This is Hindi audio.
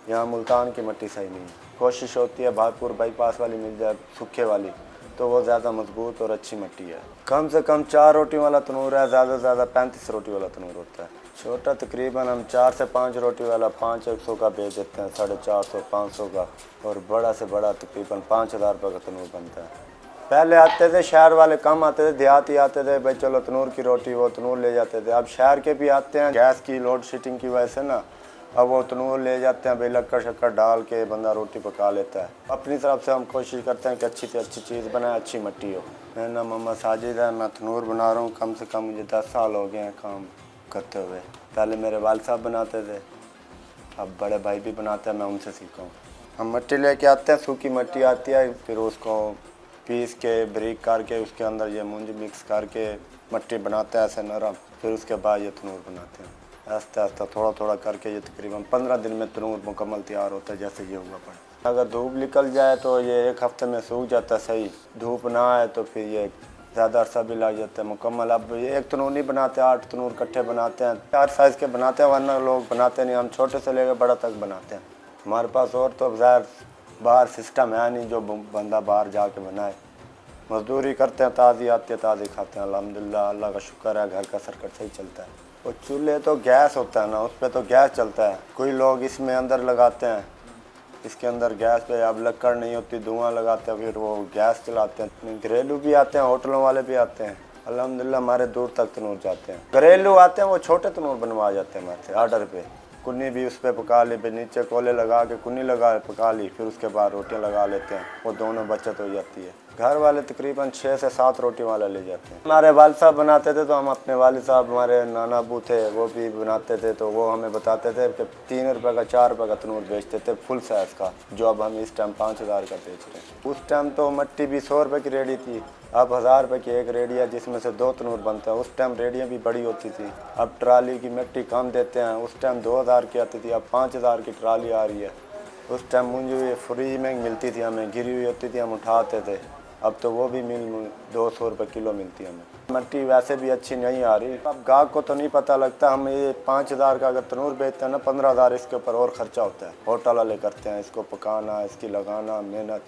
यहाँ मुल्तान की मिट्टी सही नहीं है। कोशिश होती है भागपुर बाईपास वाली मिल जाए, सूखे वाली, तो वो ज़्यादा मजबूत और अच्छी मिट्टी है। कम से कम 4 रोटी वाला तनूर है, ज़्यादा से ज़्यादा 35 रोटी वाला तनूर होता है। छोटा तकरीबन हम 4 से 5 रोटी वाला 500 का बेच देते हैं, 450 500 का, और बड़ा से बड़ा तकरीबन 5000 रुपये का तनूर बनता है। पहले आते थे शहर वाले, कम आते थे, देहाती आते थे, भाई चलो तनूर की रोटी, वो तनूर ले जाते थे। अब शहर के भी आते हैं, गैस की लोड शेडिंग की वजह से ना, अब वो तनूर ले जाते हैं, भाई लक्कड़ शक्कर डाल के बंदा रोटी पका लेता है। अपनी तरफ से हम कोशिश करते हैं कि अच्छी से अच्छी चीज़ बनाए, अच्छी मिट्टी हो। मेरा नाम मोहम्मद साजिद है, मैं तनूर बना रहा हूँ। कम से कम मुझे 10 साल हो गए हैं काम करते हुए। पहले मेरे वालिद साहब बनाते थे, अब बड़े भाई भी बनाते हैं, मैं उनसे सीखा हूँ। हम मिट्टी लेके आते हैं, सूखी मिट्टी आती है, फिर उसको पीस के बारीक करके उसके अंदर ये मूंज मिक्स करके मिट्टी बनाते हैं ऐसे नरम, फिर उसके बाद ये तनूर बनाते हैं। आस्ते आस्ते थोड़ा थोड़ा करके ये तकरीबन 15 दिन में तनूर मुकम्मल तैयार होता है, जैसे ये हुआ पड़े। अगर धूप निकल जाए तो ये 1 हफ्ते में सूख जाता है सही, धूप ना आए तो फिर ये ज़्यादा अरसा भी लग जाता है मुकम्मल। अब ये 1 तनूर नहीं बनाते, 8 तनूर इकट्ठे बनाते हैं, 4 साइज़ के बनाते हैं, वरना लोग बनाते नहीं। हम छोटे से लेकर बड़ा तक बनाते हैं। हमारे पास और तो ज़ाहिर बाहर सिस्टम है नहीं जो बंदा बाहर जाके बनाए। मजदूरी करते हैं, ताज़ी आती है, ताज़ी खाते हैं। अल्हम्दुलिल्लाह, अल्लाह का शुक्र है, घर का सर्कट सही चलता है। और चूल्हे तो गैस होता है ना, उस पर तो गैस चलता है। कोई लोग इसमें अंदर लगाते हैं, इसके अंदर गैस पे अब लकड़ नहीं होती, धुआं लगाते हैं, फिर वो गैस चलाते हैं। घरेलू भी आते हैं, होटलों वाले भी आते हैं। अल्हम्दुलिल्लाह हमारे दूर तक तनूर जाते हैं। घरेलू आते हैं, वो छोटे तनूर बनवा जाते हैं हमारे से ऑर्डर पे। कुन्नी भी उस पर पका ली, फिर नीचे कोले लगा के कुन्नी लगा पका ली, फिर उसके बाद रोटियां लगा लेते हैं, वो दोनों बचत हो जाती है। घर वाले तकरीबन 6 से 7 रोटी वाला ले जाते हैं। हमारे वालिद साहब बनाते थे, तो हम अपने वालिद साहब, हमारे नाना अबू थे, वो भी बनाते थे, तो वो हमें बताते थे कि 3 रुपये का 4 रुपये का तनूर बेचते थे फुल साइज़ का, जो अब हम इस टाइम 5000 का बेच रहे हैं। उस टाइम तो मिट्टी भी 100 रुपये की रेडी थी, अब 1000 रुपये की एक रेडी है, जिसमें से 2 तनूर बनते हैं। उस टाइम रेडियाँ भी बड़ी होती थी, अब ट्राली की मिट्टी कम देते हैं। उस टाइम 2000 की आती थी, अब 5000 की ट्राली आ रही है। उस टाइम मुंजी हुई फ्री में मिलती थी, हमें गिरी हुई होती थी, हम उठाते थे। अब तो वो भी मिल 200 रुपये किलो मिलती है हमें। मिट्टी वैसे भी अच्छी नहीं आ रही। अब गाहक को तो नहीं पता लगता, हम ये 5000 का अगर तनूर बेचते हैं ना, 15000 इसके ऊपर और ख़र्चा होता है। होटल वाले करते हैं, इसको पकाना, इसकी लगाना, मेहनत।